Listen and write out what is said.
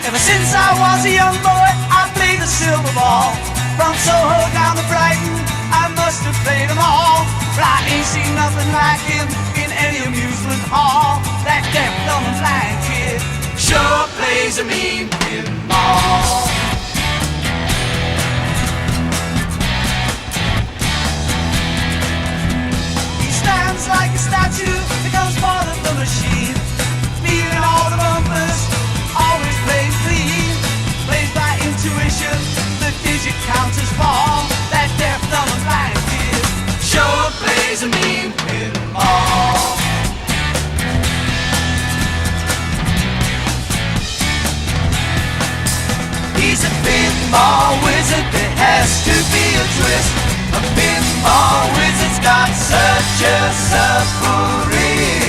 Ever since I was a young boy, I played the silver ball. From Soho down to Brighton, I must have played them all. But I ain't seen nothing like him in any amusement hall. That deaf, dumb, and blind kid sure plays a mean pinball. He stands like a statue, becomes part of the machine. Feeling all the bumpers, always plays clean. Plays by intuition, the digit counters fall. That deaf, dumb, and blind kid sure plays a mean pinball. He's a pinball wizard, there has to be a twist. A pinball wizard's got such a submarine.